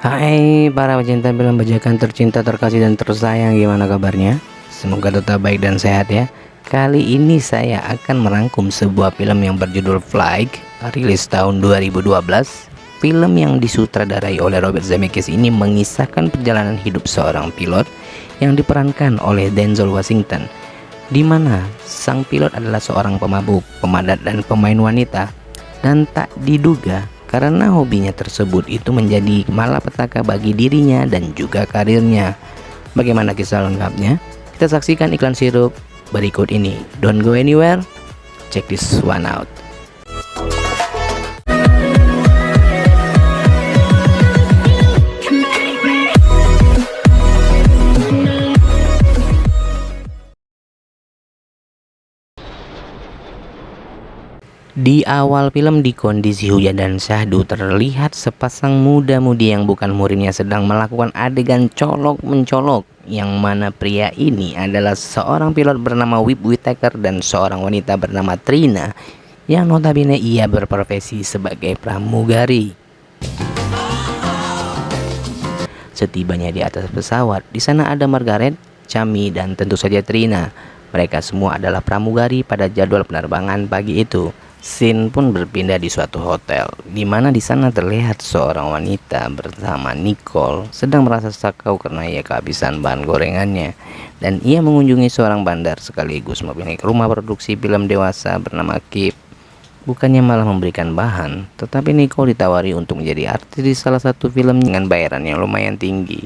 Hai para pecinta film bajakan tercinta, terkasih dan tersayang, gimana kabarnya? Semoga tetap baik dan sehat ya. Kali ini saya akan merangkum sebuah film yang berjudul Flight, rilis tahun 2012. Film yang disutradarai oleh Robert Zemeckis ini mengisahkan perjalanan hidup seorang pilot yang diperankan oleh Denzel Washington, di mana sang pilot adalah seorang pemabuk, pemadat dan pemain wanita. Dan tak diduga, karena hobinya tersebut itu menjadi malapetaka bagi dirinya dan juga karirnya. Bagaimana kisah lengkapnya? Kita saksikan iklan sirup berikut ini. Don't go anywhere, check this one out. Di awal film, di kondisi hujan dan syahdu, terlihat sepasang muda-mudi yang bukan muridnya sedang melakukan adegan colok-mencolok, yang mana pria ini adalah seorang pilot bernama Whip Whittaker dan seorang wanita bernama Trina, yang notabene ia berprofesi sebagai pramugari. Setibanya di atas pesawat, di sana ada Margaret, Chami, dan tentu saja Trina. Mereka semua adalah pramugari pada jadwal penerbangan pagi itu. Scene pun berpindah di suatu hotel, di mana di sana terlihat seorang wanita bersama Nicole sedang merasa sakau karena ia kehabisan bahan gorengannya, dan ia mengunjungi seorang bandar sekaligus memiliki rumah produksi film dewasa bernama Keep. Bukannya malah memberikan bahan, tetapi Nicole ditawari untuk menjadi artis di salah satu film dengan bayaran yang lumayan tinggi.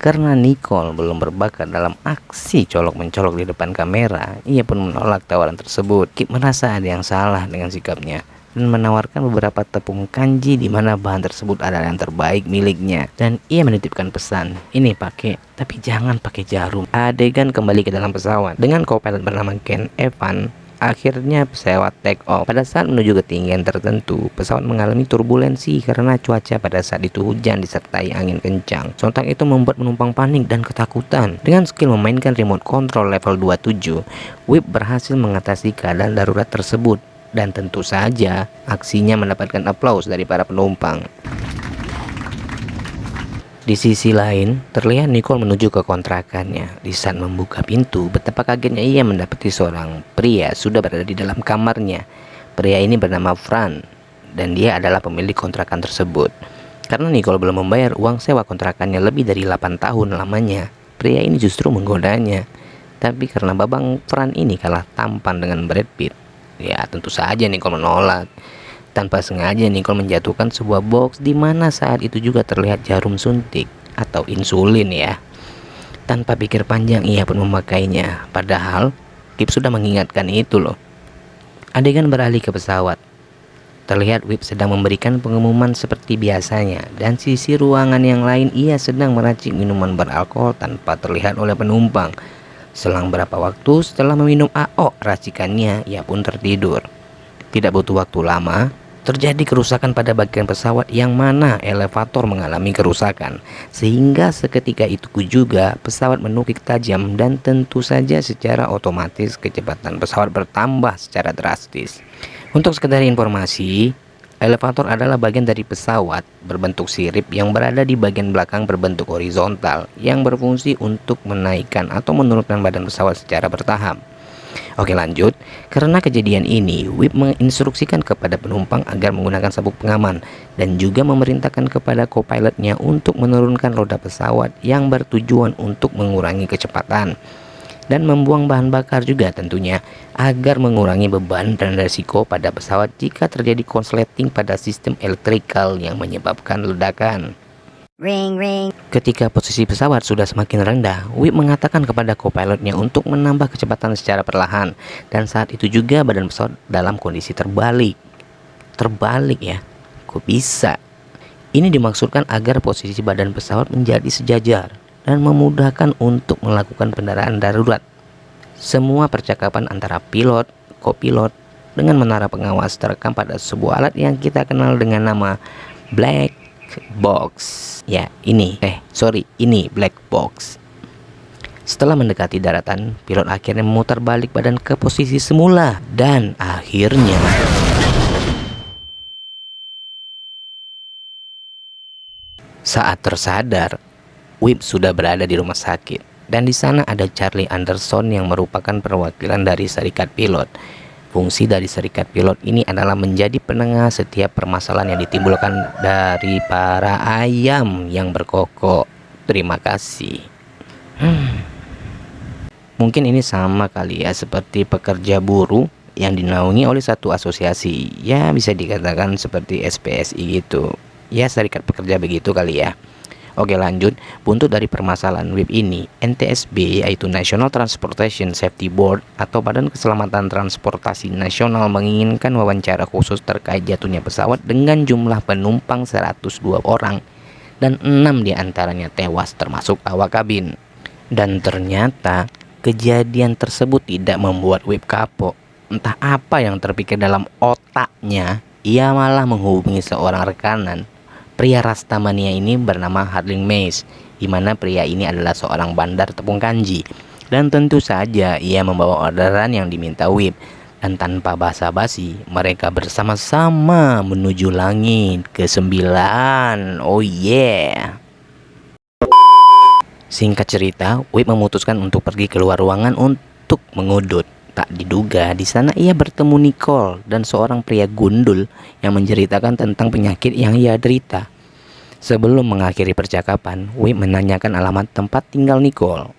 Karena Nicole belum berbakat dalam aksi colok-mencolok di depan kamera, ia pun menolak tawaran tersebut. Kip merasa ada yang salah dengan sikapnya dan menawarkan beberapa tepung kanji di mana bahan tersebut adalah yang terbaik miliknya. Dan ia menitipkan pesan, ini pakai, tapi jangan pakai jarum. Adegan kembali ke dalam pesawat dengan co-pilot bernama Ken Evan. Akhirnya pesawat take off. Pada saat menuju ketinggian tertentu, pesawat mengalami turbulensi karena cuaca pada saat itu hujan disertai angin kencang. Sontak itu membuat penumpang panik dan ketakutan. Dengan skill memainkan remote control level 27, Whip berhasil mengatasi keadaan darurat tersebut. Dan tentu saja, aksinya mendapatkan aplaus dari para penumpang. Di sisi lain, terlihat Nicole menuju ke kontrakannya. Di saat membuka pintu, betapa kagetnya ia mendapati seorang pria sudah berada di dalam kamarnya. Pria ini bernama Fran, dan dia adalah pemilik kontrakan tersebut. Karena Nicole belum membayar uang sewa kontrakannya lebih dari 8 tahun lamanya, pria ini justru menggodanya. Tapi karena babang Fran ini kalah tampan dengan Brad Pitt, ya tentu saja Nicole menolak. Tanpa sengaja Nicole menjatuhkan sebuah box di mana saat itu juga terlihat jarum suntik atau insulin ya. Tanpa pikir panjang ia pun memakainya. Padahal Kip sudah mengingatkan itu loh. Adegan beralih ke pesawat. Terlihat Whip sedang memberikan pengumuman seperti biasanya, dan sisi ruangan yang lain ia sedang meracik minuman beralkohol tanpa terlihat oleh penumpang. Selang berapa waktu setelah meminum AO racikannya, ia pun tertidur. Tidak butuh waktu lama, terjadi kerusakan pada bagian pesawat yang mana elevator mengalami kerusakan, sehingga seketika itu juga pesawat menukik tajam dan tentu saja secara otomatis kecepatan pesawat bertambah secara drastis. Untuk sekedar informasi, elevator adalah bagian dari pesawat berbentuk sirip yang berada di bagian belakang berbentuk horizontal yang berfungsi untuk menaikkan atau menurunkan badan pesawat secara bertahap. Oke lanjut, karena kejadian ini, Whip menginstruksikan kepada penumpang agar menggunakan sabuk pengaman dan juga memerintahkan kepada co-pilotnya untuk menurunkan roda pesawat yang bertujuan untuk mengurangi kecepatan dan membuang bahan bakar juga tentunya agar mengurangi beban dan resiko pada pesawat jika terjadi konsleting pada sistem elektrikal yang menyebabkan ledakan. Ring ring. Ketika posisi pesawat sudah semakin rendah, Whip mengatakan kepada co-pilotnya untuk menambah kecepatan secara perlahan, dan saat itu juga badan pesawat dalam kondisi terbalik. Terbalik ya, kok bisa? Ini dimaksudkan agar posisi badan pesawat menjadi sejajar dan memudahkan untuk melakukan pendaratan darurat. Semua percakapan antara pilot, co-pilot dengan menara pengawas terekam pada sebuah alat yang kita kenal dengan nama black box. Ya, ini black box. Setelah mendekati daratan, pilot akhirnya memutar balik badan ke posisi semula dan akhirnya Saat tersadar, Whip sudah berada di rumah sakit, dan di sana ada Charlie Anderson yang merupakan perwakilan dari serikat pilot. Fungsi dari serikat pilot ini adalah menjadi penengah setiap permasalahan yang ditimbulkan dari para ayam yang berkokok. Terima kasih. Mungkin ini sama kali ya seperti pekerja buruh yang dinaungi oleh satu asosiasi. Ya bisa dikatakan seperti SPSI gitu. Ya serikat pekerja begitu kali ya. Oke lanjut, buntut dari permasalahan WIP ini, NTSB yaitu National Transportation Safety Board atau Badan Keselamatan Transportasi Nasional menginginkan wawancara khusus terkait jatuhnya pesawat dengan jumlah penumpang 102 orang dan 6 diantaranya tewas termasuk awak kabin. Dan ternyata kejadian tersebut tidak membuat WIP kapok. Entah apa yang terpikir dalam otaknya, ia malah menghubungi seorang rekanan. Pria Rastamania ini bernama Harding Mays, di mana pria ini adalah seorang bandar tepung kanji. Dan tentu saja ia membawa orderan yang diminta WIP. Dan tanpa basa-basi, mereka bersama-sama menuju langit ke-9. Oh yeah. Singkat cerita, WIP memutuskan untuk pergi keluar ruangan untuk mengudut. Tak diduga, di sana ia bertemu Nicole dan seorang pria gundul yang menceritakan tentang penyakit yang ia derita. Sebelum mengakhiri percakapan, WIP menanyakan alamat tempat tinggal Nicole.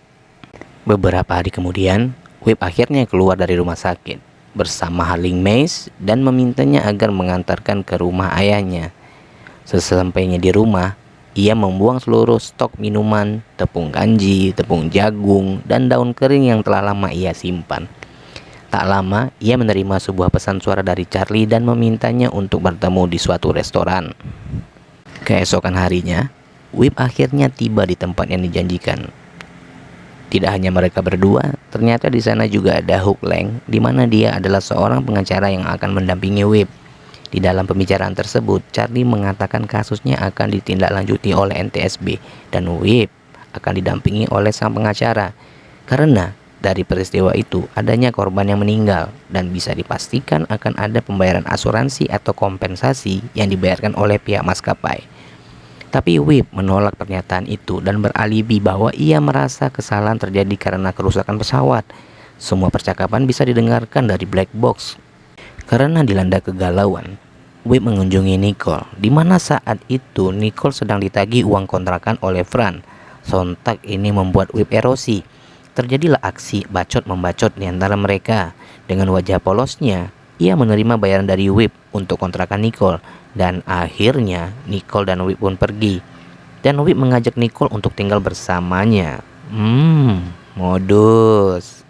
Beberapa hari kemudian, WIP akhirnya keluar dari rumah sakit bersama Harding Mays dan memintanya agar mengantarkan ke rumah ayahnya. Sesampainya di rumah, ia membuang seluruh stok minuman, tepung kanji, tepung jagung, dan daun kering yang telah lama ia simpan. Tak lama, ia menerima sebuah pesan suara dari Charlie dan memintanya untuk bertemu di suatu restoran. Keesokan harinya, WIP akhirnya tiba di tempat yang dijanjikan. Tidak hanya mereka berdua, ternyata di sana juga ada Hook Lang, di mana dia adalah seorang pengacara yang akan mendampingi WIP. Di dalam pembicaraan tersebut, Charlie mengatakan kasusnya akan ditindaklanjuti oleh NTSB dan WIP akan didampingi oleh sang pengacara. Karena dari peristiwa itu adanya korban yang meninggal dan bisa dipastikan akan ada pembayaran asuransi atau kompensasi yang dibayarkan oleh pihak maskapai. Tapi WIP menolak pernyataan itu dan beralibi bahwa ia merasa kesalahan terjadi karena kerusakan pesawat. Semua percakapan bisa didengarkan dari black box. Karena dilanda kegalauan, WIP mengunjungi Nicole, di mana saat itu Nicole sedang ditagih uang kontrakan oleh Fran. Sontak ini membuat WIP erosi. Terjadilah aksi bacot-membacot di antara mereka. Dengan wajah polosnya, ia menerima bayaran dari WIP untuk kontrakan Nicole. Dan akhirnya Nicole dan WIP pun pergi. Dan WIP mengajak Nicole untuk tinggal bersamanya. Modus.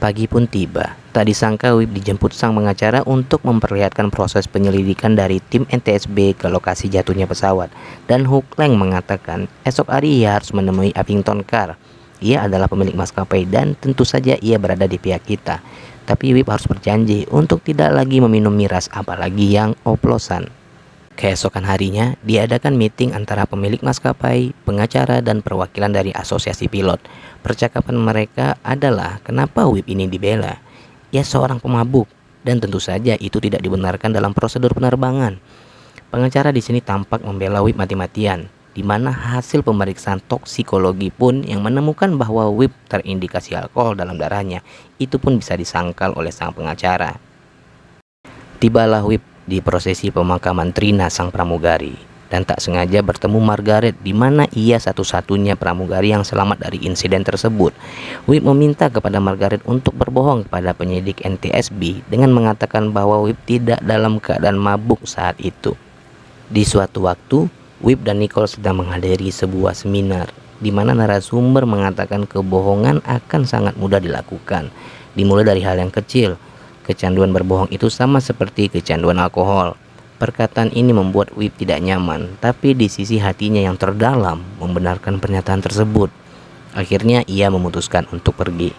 Pagi pun tiba. Tak disangka WIP dijemput sang pengacara untuk memperlihatkan proses penyelidikan dari tim NTSB ke lokasi jatuhnya pesawat. Dan Hook Lang mengatakan esok hari ia harus menemui Abington Carr. Ia adalah pemilik maskapai dan tentu saja ia berada di pihak kita. Tapi WIP harus berjanji untuk tidak lagi meminum miras apalagi yang oplosan. Keesokan harinya diadakan meeting antara pemilik maskapai, pengacara, dan perwakilan dari asosiasi pilot. Percakapan mereka adalah kenapa WIP ini dibela. Ia seorang pemabuk dan tentu saja itu tidak dibenarkan dalam prosedur penerbangan. Pengacara di sini tampak membela WIP mati-matian, di mana hasil pemeriksaan toksikologi pun yang menemukan bahwa WIP terindikasi alkohol dalam darahnya, itu pun bisa disangkal oleh sang pengacara. Tibalah WIP di prosesi pemakaman Trina sang pramugari dan tak sengaja bertemu Margaret, di mana ia satu-satunya pramugari yang selamat dari insiden tersebut. WIP meminta kepada Margaret untuk berbohong kepada penyidik NTSB dengan mengatakan bahwa WIP tidak dalam keadaan mabuk saat itu. Di suatu waktu, WIP dan Nicole sedang menghadiri sebuah seminar di mana narasumber mengatakan kebohongan akan sangat mudah dilakukan, dimulai dari hal yang kecil. Kecanduan berbohong itu sama seperti kecanduan alkohol. Perkataan ini membuat WIP tidak nyaman, tapi di sisi hatinya yang terdalam membenarkan pernyataan tersebut. Akhirnya ia memutuskan untuk pergi.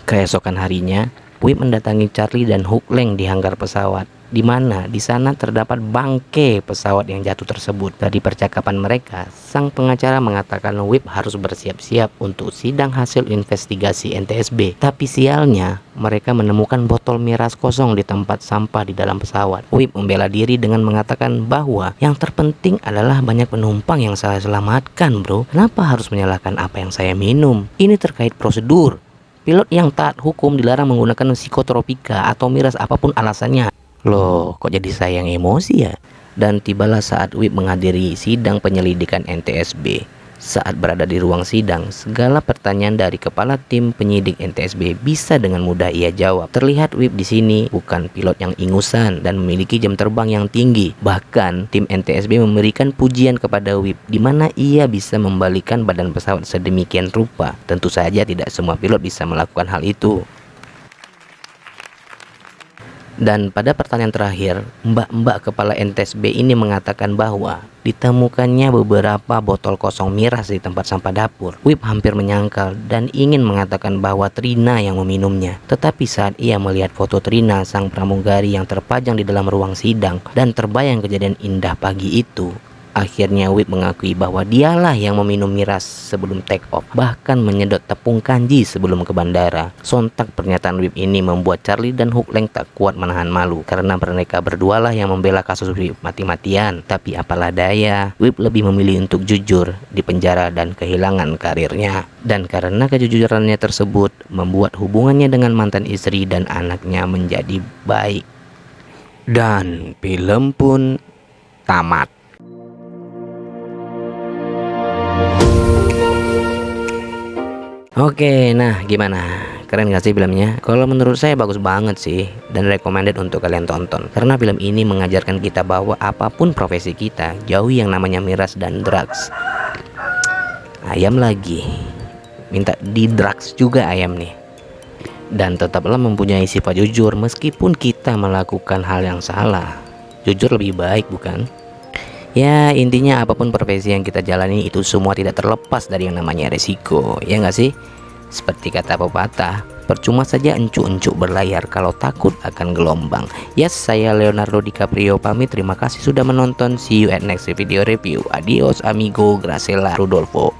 Keesokan harinya, WIP mendatangi Charlie dan Hook Lang di hanggar pesawat di mana di sana terdapat bangkai pesawat yang jatuh tersebut. Dari percakapan mereka, sang pengacara mengatakan Wip harus bersiap-siap untuk sidang hasil investigasi NTSB. Tapi sialnya, mereka menemukan botol miras kosong di tempat sampah di dalam pesawat. Wip membela diri dengan mengatakan bahwa yang terpenting adalah banyak penumpang yang saya selamatkan, bro. Kenapa harus menyalahkan apa yang saya minum? Ini terkait prosedur. Pilot yang taat hukum dilarang menggunakan psikotropika atau miras apapun alasannya. Loh, kok jadi saya yang emosi ya? Dan tibalah saat Wip menghadiri sidang penyelidikan NTSB. Saat berada di ruang sidang, segala pertanyaan dari kepala tim penyidik NTSB bisa dengan mudah ia jawab. Terlihat Wip di sini bukan pilot yang ingusan dan memiliki jam terbang yang tinggi. Bahkan tim NTSB memberikan pujian kepada Wip, di mana ia bisa membalikan badan pesawat sedemikian rupa. Tentu saja tidak semua pilot bisa melakukan hal itu. Dan pada pertanyaan terakhir, mbak-mbak kepala NTSB ini mengatakan bahwa ditemukannya beberapa botol kosong miras di tempat sampah dapur. Wip hampir menyangkal dan ingin mengatakan bahwa Trina yang meminumnya. Tetapi saat ia melihat foto Trina, sang pramugari yang terpajang di dalam ruang sidang, dan terbayang kejadian indah pagi itu, akhirnya Wip mengakui bahwa dialah yang meminum miras sebelum take off, bahkan menyedot tepung kanji sebelum ke bandara. Sontak pernyataan Wip ini membuat Charlie dan Hook Lang tak kuat menahan malu, karena mereka berdualah yang membela kasus Wip mati-matian. Tapi apalah daya, Wip lebih memilih untuk jujur di penjara dan kehilangan karirnya. Dan karena kejujurannya tersebut membuat hubungannya dengan mantan istri dan anaknya menjadi baik. Dan film pun tamat. Oke, nah gimana? Keren gak sih filmnya? Kalau menurut saya bagus banget sih, dan recommended untuk kalian tonton. Karena film ini mengajarkan kita bahwa apapun profesi kita, jauhi yang namanya miras dan drugs. Ayam lagi, minta di drugs juga ayam nih. Dan tetaplah mempunyai sifat jujur meskipun kita melakukan hal yang salah. Jujur lebih baik, bukan? Ya, intinya apapun profesi yang kita jalani itu semua tidak terlepas dari yang namanya resiko, ya nggak sih? Seperti kata pepatah, percuma saja encuk-encuk berlayar kalau takut akan gelombang. Yes, saya Leonardo DiCaprio pamit. Terima kasih sudah menonton. See you at next video review. Adios amigo, Gracela Rudolfo.